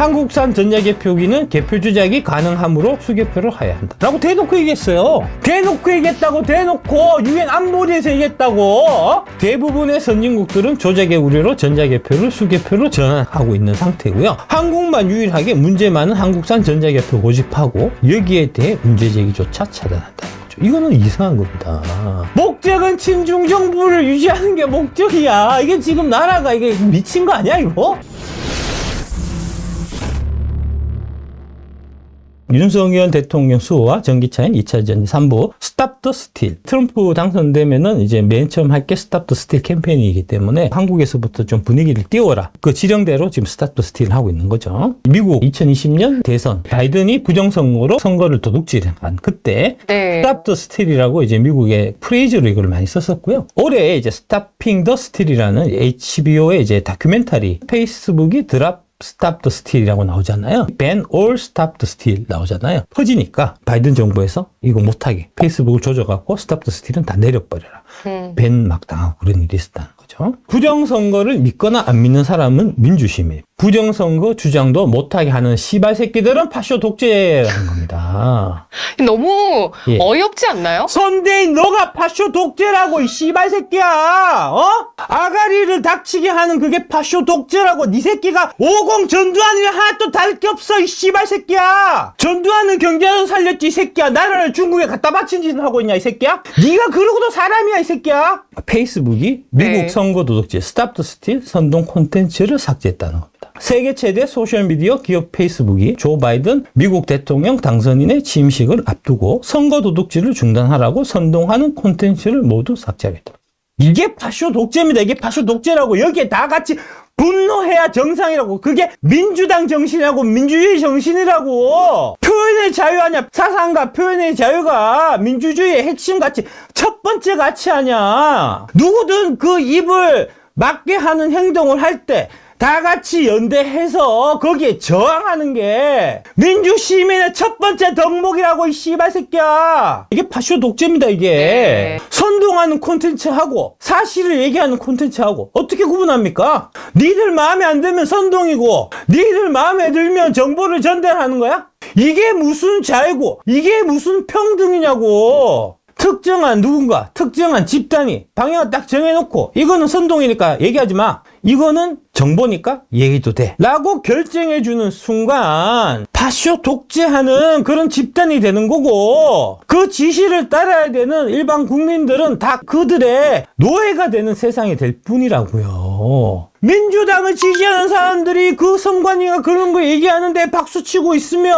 한국산 전자개표기는 개표 조작이 가능하므로 수개표를 해야 한다 라고 대놓고 얘기했어요. 대놓고 얘기했다고. 대놓고 유엔 안보리에서 얘기했다고. 대부분의 선진국들은 조작의 우려로 전자개표를 수개표로 전환하고 있는 상태고요. 한국만 유일하게 문제 많은 한국산 전자개표 고집하고 여기에 대해 문제제기조차 차단한다는 거죠. 이거는 이상한 겁니다. 목적은 친중 정부를 유지하는 게 목적이야. 이게 지금 나라가 이게 미친 거 아니야 이거? 윤석열 대통령 수호와 전기차인 2차 전지 3부 스탑 더 스틸. 트럼프 당선되면은 이제 맨 처음 할 게 스탑 더 스틸 캠페인이기 때문에 한국에서부터 좀 분위기를 띄워라. 그 지령대로 지금 스탑 더 스틸을 하고 있는 거죠. 미국 2020년 대선 바이든이 부정선거로 선거를 도둑질한 그때 스탑 더 스틸이라고 이제 미국의 프레이즈로 이걸 많이 썼었고요. 올해 이제 스탑핑 더 스틸이라는 HBO의 이제 다큐멘터리 페이스북이 스탑 더 스틸이라고 나오잖아요. Ban all stop the steal 나오잖아요. 퍼지니까 바이든 정부에서 이거 못하게 페이스북을 조져갖고 스탑 더 스틸은 다 내려버려라. 밴 막 당하고 그런 일이 있었다는 거죠. 부정선거를 믿거나 안 믿는 사람은 민주시민. 부정선거 주장도 못하게 하는 씨발 새끼들은 파쇼 독재라는 겁니다. 너무 어이없지 않나요? 선대인 너가 파쇼 독재라고 이 씨발 새끼야. 아가리를 닥치게 하는 그게 파쇼 독재라고. 네 새끼가 50 전두환이랑 하나도 다를 게 없어 이 씨발 새끼야. 전두환은 경제에서 살렸지 이 새끼야. 나라를 중국에 갖다 바친 짓을 하고 있냐 이 새끼야. 네가 그러고도 사람이야 이 새끼야. 페이스북이 미국 선거 도둑질 스탑 더 스틸 선동 콘텐츠를 삭제했다는 겁니다. 세계 최대 소셜미디어 기업 페이스북이 조 바이든 미국 대통령 당선인의 취임식을 앞두고 선거 도둑질을 중단하라고 선동하는 콘텐츠를 모두 삭제하겠다. 이게 파쇼 독재입니다. 이게 파쇼 독재라고. 여기에 다 같이 분노해야 정상이라고. 그게 민주당 정신이라고. 민주주의 정신이라고. 표현의 자유 아니야. 사상과 표현의 자유가 민주주의의 핵심 가치, 첫 번째 가치 아니야. 누구든 그 입을 맞게 하는 행동을 할 때 다 같이 연대해서 거기에 저항하는 게 민주시민의 첫 번째 덕목이라고 이 씨발 새끼야. 이게 파쇼 독재입니다 이게. 선동하는 콘텐츠하고 사실을 얘기하는 콘텐츠하고 어떻게 구분합니까? 니들 마음에 안 들면 선동이고 니들 마음에 들면 정보를 전달하는 거야? 이게 무슨 자유고 이게 무슨 평등이냐고. 특정한 누군가, 특정한 집단이 방향을 딱 정해놓고 이거는 선동이니까 얘기하지 마. 이거는 정보니까 얘기도 돼. 라고 결정해주는 순간 파쇼 독재하는 그런 집단이 되는 거고 그 지시를 따라야 되는 일반 국민들은 다 그들의 노예가 되는 세상이 될 뿐이라고요. 민주당을 지지하는 사람들이 그 선관위가 그런 거 얘기하는데 박수치고 있으면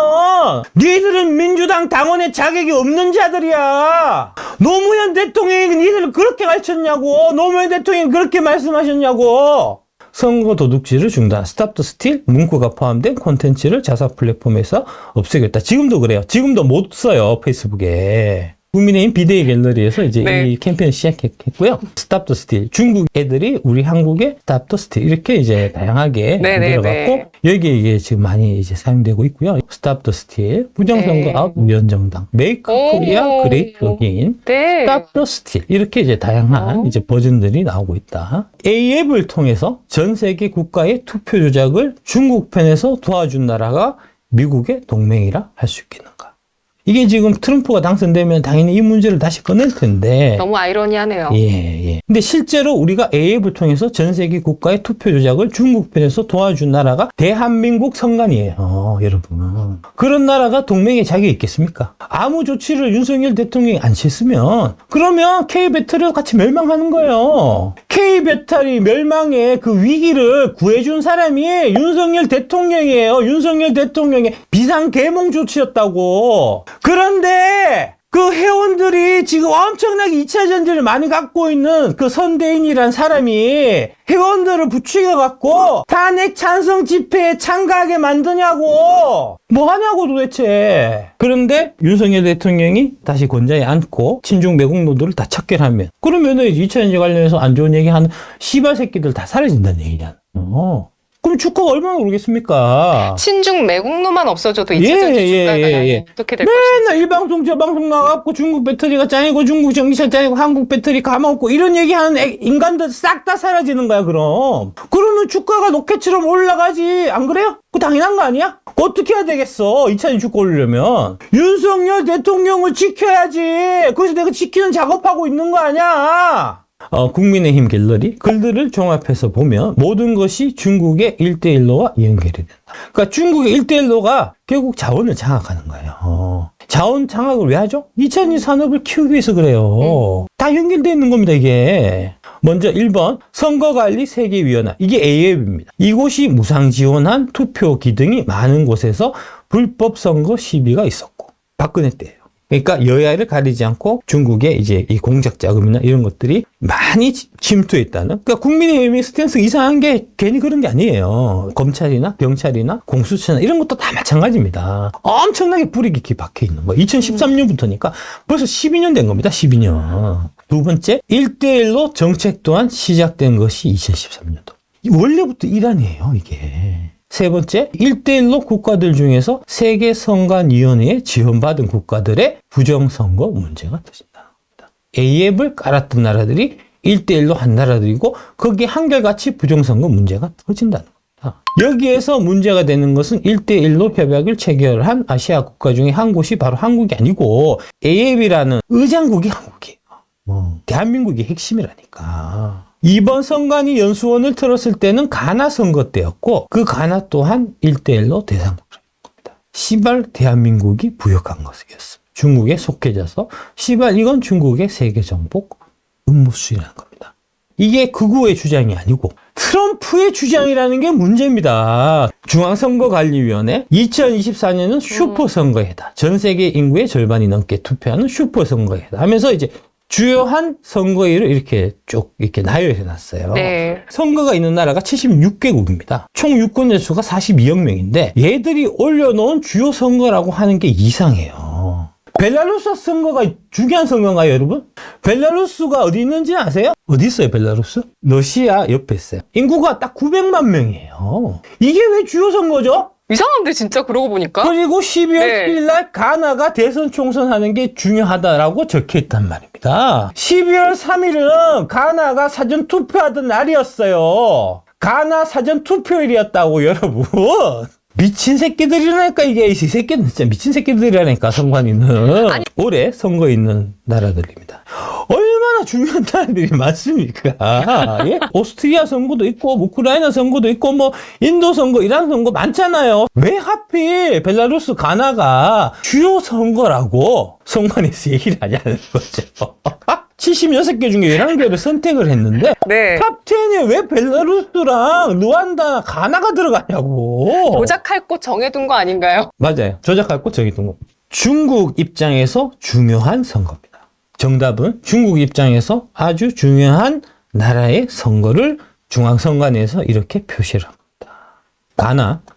니들은 민주당 당원의 자격이 없는 자들이야. 노무현 대통령이 니들을 그렇게 가르쳤냐고. 노무현 대통령이 그렇게 말씀하셨냐고. 선거 도둑질을 중단, 스탑 더 스틸 문구가 포함된 콘텐츠를 자사 플랫폼에서 없애겠다. 지금도 그래요. 지금도 못 써요, 페이스북에. 국민의힘 비대위 갤러리에서 이제 이 캠페인을 시작했고요. 스탑 더 스틸. 중국 애들이 우리 한국에 스탑 더 스틸 이렇게 이제 다양하게 만들어갖고 여기에 이게 지금 많이 이제 사용되고 있고요. 스탑 더 스틸. 부정선거 아웃 위원정당. 메이크 코리아 그레이트 어게인. 스탑 더 스틸. 이렇게 이제 다양한 이제 버전들이 나오고 있다. A앱을 통해서 전 세계 국가의 투표 조작을 중국 편에서 도와준 나라가 미국의 동맹이라 할 수 있겠는가? 이게 지금 트럼프가 당선되면 당연히 이 문제를 다시 꺼낼 텐데. 너무 아이러니하네요. 예. 근데 실제로 우리가 A앱을 통해서 전 세계 국가의 투표 조작을 중국 편에서 도와준 나라가 대한민국 선관위예요, 여러분. 그런 나라가 동맹에 자격이 있겠습니까? 아무 조치를 윤석열 대통령이 안 취했으면 그러면 K배터리와 같이 멸망하는 거예요. K배터리 멸망의 그 위기를 구해준 사람이 윤석열 대통령이에요. 윤석열 대통령의 비상계몽 조치였다고. 그런데 그 회원들이 지금 엄청나게 2차 전지를 많이 갖고 있는 그 선대인이란 사람이 회원들을 부추겨갖고 탄핵 찬성 집회에 참가하게 만드냐고. 뭐 하냐고 도대체. 그런데 윤석열 대통령이 다시 권좌에 앉고 친중 매국 노도를 다 척결하면 그러면은 2차 전지 관련해서 안 좋은 얘기하는 씨발 새끼들 다 사라진다는 얘기잖아. 그럼 주가가 얼마나 오르겠습니까? 친중 매국노만 없어져도 예, 이차전지 예, 주가가 예, 예. 어떻게 될 것인지. 맨날 이 방송 저 방송 나가고 중국 배터리가 짱이고 중국 전기차 짱이고 한국 배터리 가마없고 이런 얘기하는 인간들 싹 다 사라지는 거야. 그러면 주가가 로켓처럼 올라가지. 안 그래요? 그거 당연한 거 아니야? 어떻게 해야 되겠어? 2차전 주가 올리려면 윤석열 대통령을 지켜야지. 그래서 내가 지키는 작업하고 있는 거 아니야? 국민의힘 갤러리 글들을 종합해서 보면 모든 것이 중국의 1대1로와 연결이 된다. 그러니까 중국의 1대1로가 결국 자원을 장악하는 거예요. 자원 장악을 왜 하죠? 2차전지 산업을 키우기 위해서 그래요. 다 연결되어 있는 겁니다, 이게. 먼저 1번 선거관리세계위원회. 이게 AF입니다. 이곳이 무상지원한 투표기 등이 많은 곳에서 불법 선거 시비가 있었고 박근혜 때예요. 그러니까 여야를 가리지 않고 중국의 이제 이 공작 자금이나 이런 것들이 많이 침투했다는. 그러니까 국민의힘의 스탠스 이상한 게 괜히 그런 게 아니에요. 검찰이나 경찰이나 공수처나 이런 것도 다 마찬가지입니다. 엄청나게 뿌리 깊게 박혀 있는 거예요. 2013년부터니까 벌써 12년 된 겁니다. 12년. 두 번째, 1대1로 정책 또한 시작된 것이 2013년도. 원래부터 일환이에요, 이게. 세 번째, 1대1로 국가들 중에서 세계선관위원회에 지원받은 국가들의 부정선거 문제가 터진다. AF을 깔았던 나라들이 1대1로 한 나라들이고 거기에 한결같이 부정선거 문제가 터진다는 겁니다. 여기에서 문제가 되는 것은 1대1로 협약을 체결한 아시아 국가 중에 한 곳이 바로 한국이 아니고 AF이라는 의장국이 한국이에요. 대한민국이 핵심이라니까. 이번 선관위 연수원을 틀었을 때는 가나 선거 때였고 그 가나 또한 1대1로 대상국입니다. 시발 대한민국이 부역한 것이었어. 중국에 속해져서 시발 이건 중국의 세계정복 음모수이라는 겁니다. 이게 극우의 주장이 아니고 트럼프의 주장이라는 게 문제입니다. 중앙선거관리위원회 2024년은 슈퍼선거해다. 전 세계 인구의 절반이 넘게 투표하는 슈퍼선거해다 하면서 이제 주요한 선거일을 이렇게 쭉 이렇게 나열해 놨어요. 네. 선거가 있는 나라가 76개국입니다. 총 유권자 수가 42억 명인데 얘들이 올려놓은 주요 선거라고 하는 게 이상해요. 벨라루스 선거가 중요한 선거인가요, 여러분? 벨라루스가 어디 있는지 아세요? 어디 있어요, 벨라루스? 러시아 옆에 있어요. 인구가 딱 900만 명이에요. 이게 왜 주요 선거죠? 이상한데 진짜 그러고 보니까. 그리고 12월 네. 7일 날 가나가 대선 총선하는 게 중요하다라고 적혀 있단 말입니다. 12월 3일은 가나가 사전 투표하던 날이었어요. 가나 사전 투표일이었다고, 여러분. 미친 새끼들이라니까, 이게. 이 새끼는 진짜 미친 새끼들이라니까, 선관위는. 올해 선거 있는 나라들입니다. 얼마나 중요한 나라들이 많습니까? 예? 오스트리아 선거도 있고, 우크라이나 선거도 있고, 인도 선거, 이란 선거 많잖아요. 왜 하필 벨라루스, 가나가 주요 선거라고 선관위에서 얘기를 하냐는 거죠. 76개 중에 11개를 선택을 했는데 네. 탑10에 왜 벨라루스랑 루안다, 가나가 들어가냐고. 조작할 곳 정해둔 거 아닌가요? 맞아요. 조작할 거 정해둔 거. 중국 입장에서 중요한 선거입니다. 정답은 중국 입장에서 아주 중요한 나라의 선거를 중앙선관위에서 이렇게 표시를 합니다.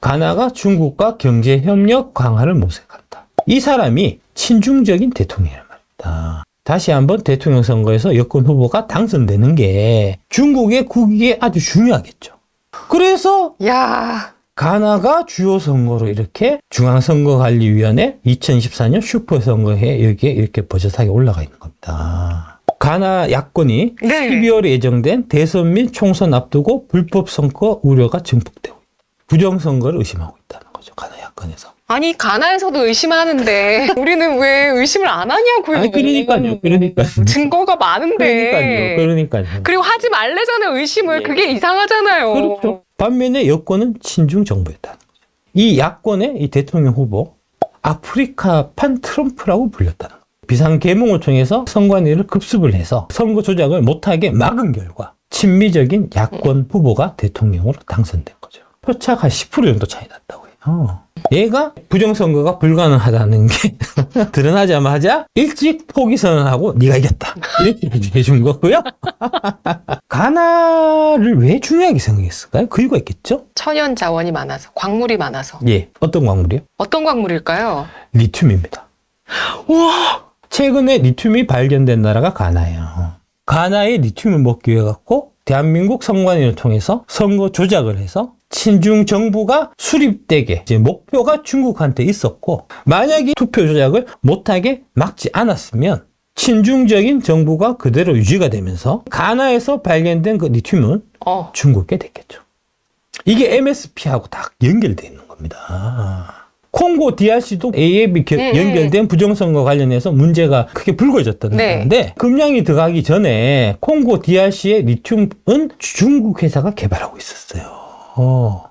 가나가 중국과 경제협력 강화를 모색한다. 이 사람이 친중적인 대통령이란 말입니다. 다시 한번 대통령 선거에서 여권 후보가 당선되는 게 중국의 국익에 아주 중요하겠죠. 그래서 야, 가나가 주요 선거로 이렇게 중앙선거관리위원회 2024년 슈퍼선거에 여기에 이렇게 버젓하게 올라가 있는 겁니다. 가나 야권이 네. 12월에 예정된 대선 및 총선 앞두고 불법 선거 우려가 증폭되고 부정선거를 의심하고 있다는 거죠. 가나 야권에서. 아니 가나에서도 의심하는데 우리는 왜 의심을 안 하냐고요. 아니 그러니까요. 증거가 많은데. 그러니까요. 그리고 하지 말래잖아요, 의심을. 예. 그게 이상하잖아요. 그렇죠. 반면에 여권은 친중 정부였다는 거죠. 이 야권의 이 대통령 후보 아프리카판 트럼프라고 불렸다는 거죠. 비상계몽을 통해서 선관위를 급습을 해서 선거 조작을 못하게 막은 결과 친미적인 야권 후보가 대통령으로 당선된 거죠. 표차가 10% 정도 차이 났다고 해요. 얘가 부정선거가 불가능하다는 게 드러나자마자 일찍 포기 선언하고 네가 이겼다 이렇게 해준 거고요. 가나를 왜 중요하게 생각했을까요? 그 이유가 있겠죠? 천연 자원이 많아서, 광물이 많아서. 예, 어떤 광물이요? 어떤 광물일까요? 리튬입니다. 최근에 리튬이 발견된 나라가 가나예요. 가나의 리튬을 먹기 위해 갖고 대한민국 선관위를 통해서 선거 조작을 해서 친중 정부가 수립되게 이제 목표가 중국한테 있었고, 만약에 투표 조작을 못하게 막지 않았으면 친중적인 정부가 그대로 유지가 되면서 가나에서 발견된 그 리튬은 중국에 됐겠죠. 이게 MSP하고 딱 연결되어 있는 겁니다. 콩고 DRC도 AF이 연결된 부정선거 관련해서 문제가 크게 불거졌던 건데, 금량이 들어가기 전에 콩고 DRC의 리튬은 중국 회사가 개발하고 있었어요.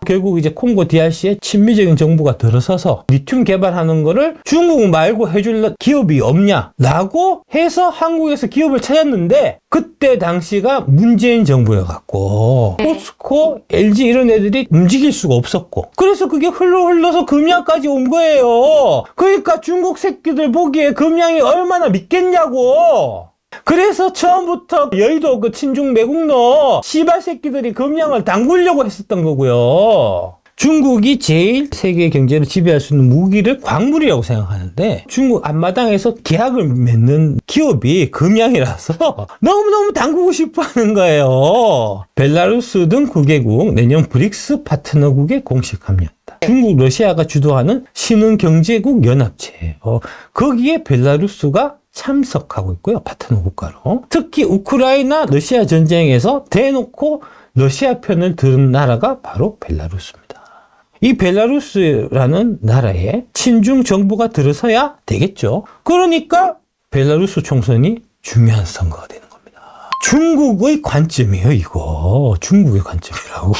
결국 이제 콩고 DRC에 친미적인 정부가 들어서서 리튬 개발하는 거를 중국 말고 해줄 기업이 없냐라고 해서 한국에서 기업을 찾았는데, 그때 당시가 문재인 정부여갖고 포스코, LG 이런 애들이 움직일 수가 없었고, 그래서 그게 흘러서 금양까지 온 거예요. 그러니까 중국 새끼들 보기에 금양이 얼마나 믿겠냐고. 그래서 처음부터 여의도 그 친중 매국노 씨발 새끼들이 금양을 담그려고 했었던 거고요. 중국이 제일 세계 경제를 지배할 수 있는 무기를 광물이라고 생각하는데, 중국 앞마당에서 계약을 맺는 기업이 금양이라서 너무너무 담그고 싶어 하는 거예요. 벨라루스 등 9개국 내년 브릭스 파트너국에 공식 합류했다. 중국, 러시아가 주도하는 신흥경제국 연합체. 거기에 벨라루스가 참석하고 있고요. 파트너 국가로. 특히 우크라이나 러시아 전쟁에서 대놓고 러시아 편을 든 나라가 바로 벨라루스입니다. 이 벨라루스라는 나라에 친중 정부가 들어서야 되겠죠. 그러니까 벨라루스 총선이 중요한 선거가 되는 겁니다. 중국의 관점이에요, 이거. 중국의 관점이라고.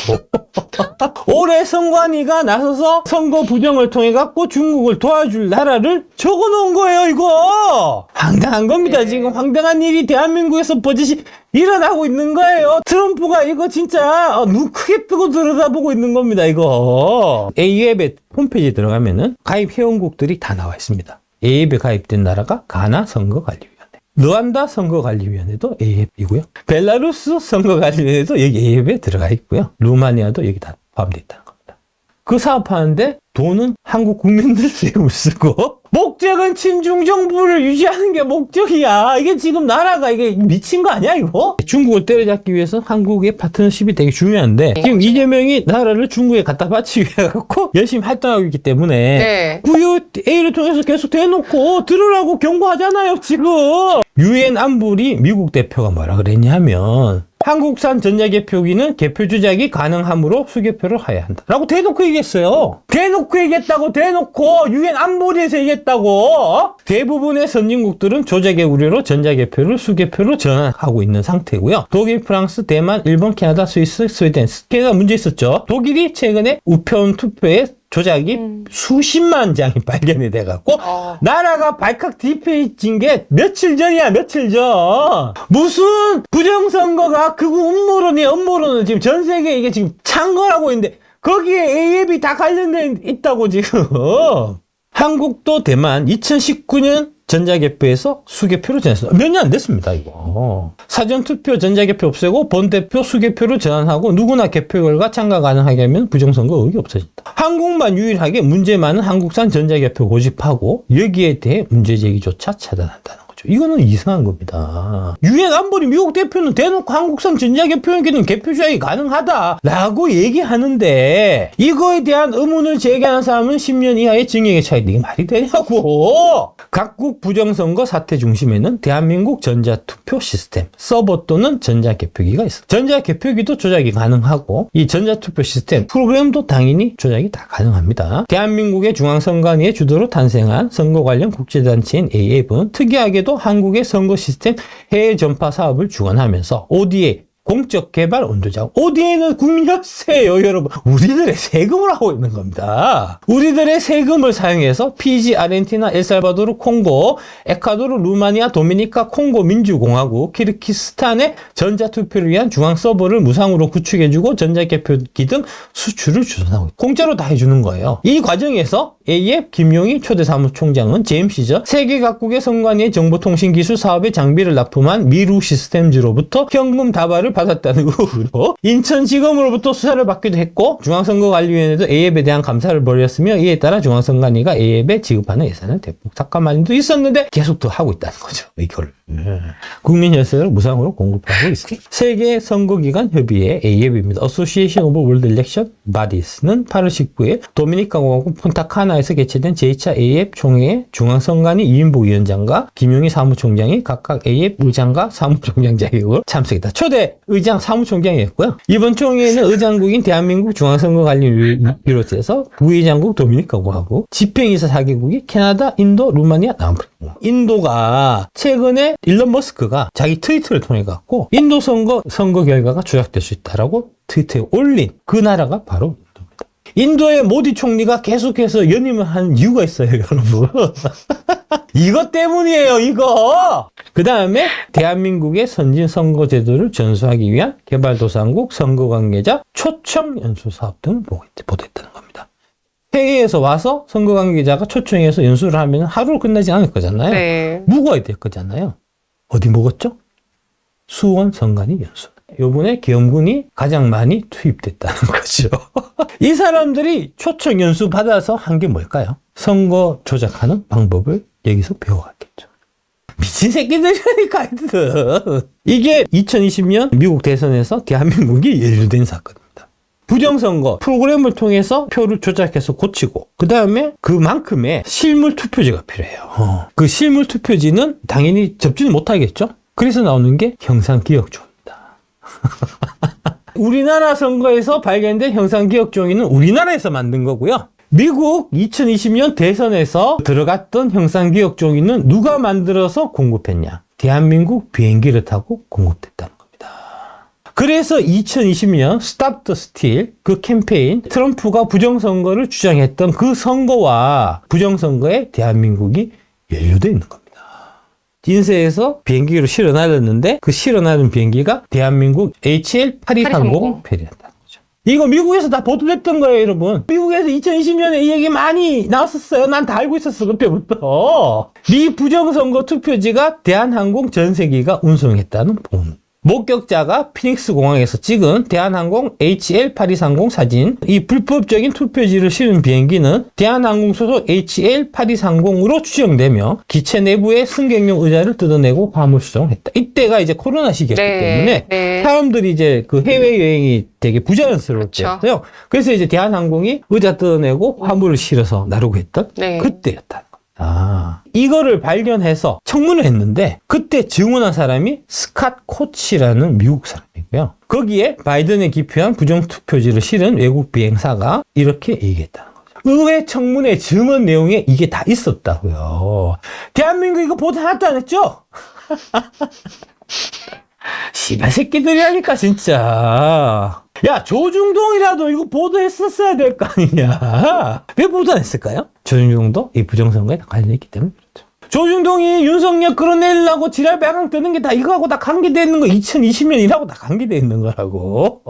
올해 선관위가 나서서 선거 부정을 통해 갖고 중국을 도와줄 나라를 적어놓은 거예요, 이거. 황당한 겁니다. 지금 황당한 일이 대한민국에서 버젓이 일어나고 있는 거예요. 트럼프가 이거 진짜 눈 크게 뜨고 들여다보고 있는 겁니다, 이거. AUF의 홈페이지에 들어가면은 가입 회원국들이 다 나와 있습니다. AUF에 가입된 나라가 가나 선거관리위원회, 르완다 선거관리위원회도 AF이고요. 벨라루스 선거관리위원회도 여기 AF에 들어가 있고요. 루마니아도 여기 다 포함되어 있다는 겁니다. 그 사업하는데 돈은 한국 국민들 세금을 쓰고, 목적은 친중 정부를 유지하는 게 목적이야. 이게 지금 나라가 이게 미친 거 아니야, 이거? 중국을 때려잡기 위해서 한국의 파트너십이 되게 중요한데, 지금 이재명이 나라를 중국에 갖다 바치기 위해 갖고 열심히 활동하고 있기 때문에 구유 A를 통해서 계속 대놓고 들으라고 경고하잖아요, 지금. 유엔 안보리 미국 대표가 뭐라 그랬냐면, 한국산 전자개표기는 개표 조작이 가능하므로 수개표를 하여야 한다 라고 대놓고 얘기했어요. 대놓고 얘기했다고. 대놓고 유엔 안보리에서 얘기했다고. 대부분의 선진국들은 조작의 우려로 전자개표를 수개표로 전환하고 있는 상태고요. 독일, 프랑스, 대만, 일본, 캐나다, 스위스, 스웨덴, 스케가 문제 있었죠. 독일이 최근에 우편 투표에 조작이 수십만 장이 발견이 돼갖고 나라가 발칵 뒤집혀진 게 며칠 전이야, 며칠 전. 무슨 부정선거가 극우 음모론은 지금 전 세계에 이게 지금 창궐하고 있는데, 거기에 AF이 다 관련돼 있다고 지금. 한국도 대만 2019년 전자개표에서 수개표로 전환했어요. 몇 년 안 됐습니다, 이거. 사전투표 전자개표 없애고 본대표 수개표로 전환하고 누구나 개표 결과 참가 가능하게 하면 부정선거 의혹이 없어진다. 한국만 유일하게 문제 많은 한국산 전자개표 고집하고 여기에 대해 문제제기조차 차단한다는 거죠. 이거는 이상한 겁니다. 유엔 안보리 미국 대표는 대놓고 한국산 전자개표기는 개표 조작이 가능하다라고 얘기하는데, 이거에 대한 의문을 제기하는 사람은 10년 이하의 징역의 차이인데 이게 말이 되냐고. 각국 부정선거 사태 중심에는 대한민국 전자투표 시스템, 서버 또는 전자개표기가 있어. 전자개표기도 조작이 가능하고, 이 전자투표 시스템 프로그램도 당연히 조작이 다 가능합니다. 대한민국의 중앙선관위의 주도로 탄생한 선거 관련 국제단체인 AF는 특이하게도 한국의 선거 시스템 해외 전파 사업을 주관하면서 ODA, 공적 개발 원조자. ODA는 국민연세예요, 여러분. 우리들의 세금을 하고 있는 겁니다. 우리들의 세금을 사용해서 피지, 아르헨티나, 엘살바도르, 콩고, 에콰도르, 루마니아, 도미니카, 콩고 민주공화국, 키르기스탄의 전자투표를 위한 중앙 서버를 무상으로 구축해주고 전자개표기 등 수출을 주선하고 있다. 공짜로 다 해주는 거예요. 이 과정에서 AF 김용희 초대 사무총장은 재임 시절 세계 각국의 선관위의 정보통신기술 사업에 장비를 납품한 미루 시스템즈로부터 현금 다발을 받았다는 의혹으로 인천지검으로부터 수사를 받기도 했고 중앙선거관리위원회도 A앱에 대한 감사를 벌였으며 이에 따라 중앙선관위가 A앱에 지급하는 예산을 대폭 삭감한 일도 있었는데 계속 더 하고 있다는 거죠. 이거를. 국민 혈세를 무상으로 공급하고 있습니다. 세계 선거기관 협의회 A앱입니다. Association of World Election Bodies는 8월 19일 도미니카 공화국 폰타카나에서 개최된 제2차 A앱 총회에 중앙선관위 이인복 위원장과 김용희 사무총장이 각각 A앱 의장과 사무총장 자격으로 참석했다. 초대 의장 사무총장이었고요. 이번 총회에는 의장국인 대한민국 중앙선거관리위를 비롯해서 부의장국 도미니카 공화국, 집행이사 4개국이 캐나다, 인도, 루마니아, 남아프리카. 인도가 최근에 일론 머스크가 자기 트위터를 통해 갖고 인도 선거 결과가 조작될 수 있다라고 트위터에 올린 그 나라가 바로 인도입니다. 인도의 모디 총리가 계속해서 연임을 한 이유가 있어요, 여러분. 이것 때문이에요, 이거. 그 다음에 대한민국의 선진 선거 제도를 전수하기 위한 개발도상국 선거 관계자 초청 연수 사업 등을 보도했다는 겁니다. 해외에서 와서 선거 관계자가 초청해서 연수를 하면 하루로 끝나지 않을 거잖아요. 네. 묵어야 될 거잖아요. 어디 묵었죠? 수원 선관위 연수. 요번에 계엄군이 가장 많이 투입됐다는 거죠. 이 사람들이 초청 연수 받아서 한 게 뭘까요? 선거 조작하는 방법을 여기서 배워갔겠죠. 미친 새끼들이라니까, 하여튼. 이게 2020년 미국 대선에서 대한민국이 연루된 사건입니다. 부정선거 프로그램을 통해서 표를 조작해서 고치고 그 다음에 그만큼의 실물 투표지가 필요해요. 그 실물 투표지는 당연히 접지는 못하겠죠. 그래서 나오는 게 형상기억종입니다. 우리나라 선거에서 발견된 형상기억종이는 우리나라에서 만든 거고요. 미국 2020년 대선에서 들어갔던 형상기억종이는 누가 만들어서 공급했냐? 대한민국 비행기를 타고 공급됐다는 겁니다. 그래서 2020년 Stop the Steal 그 캠페인, 트럼프가 부정선거를 주장했던 그 선거와 부정선거에 대한민국이 연루되어 있는 겁니다. 인쇄해서 비행기로 실어 날렸는데 그 실어 날린 비행기가 대한민국 HL8230 편이었다는 거죠. 이거 미국에서 다 보도됐던 거예요, 여러분. 미국에서 2020년에 이 얘기 많이 나왔었어요. 난 다 알고 있었어, 그때부터. 미 부정선거 투표지가 대한항공 전세기가 운송했다는 본. 목격자가 피닉스 공항에서 찍은 대한항공 HL8230 사진. 이 불법적인 투표지를 실은 비행기는 대한항공 소속 HL8230으로 추정되며 기체 내부의 승객용 의자를 뜯어내고 화물 수송했다. 이때가 이제 코로나 시기였기 때문에 사람들이 이제 그 해외여행이 되게 부자연스러울 때였어요. 그래서 이제 대한항공이 의자 뜯어내고 화물을 실어서 나르고 했던 그때였다. 이거를 발견해서 청문을 했는데 그때 증언한 사람이 스캇 코치라는 미국 사람이고요. 거기에 바이든에 기표한 부정투표지를 실은 외국 비행사가 이렇게 얘기했다는 거죠. 의회 청문회 증언 내용에 이게 다 있었다고요. 대한민국 이거 보도 하나도 안 했죠? 씨발 새끼들이라니까 진짜. 야, 조중동이라도 이거 보도했었어야 될 거 아니냐. 왜 보도 안 했을까요? 조중동도 이 부정선거에 관련있기 때문에 그렇죠. 조중동이 윤석열 끌어내려고 지랄 배강 뜨는 게 다 이거하고 다 관계되어 있는 거 2020년이라고 다 관계되어 있는 거라고.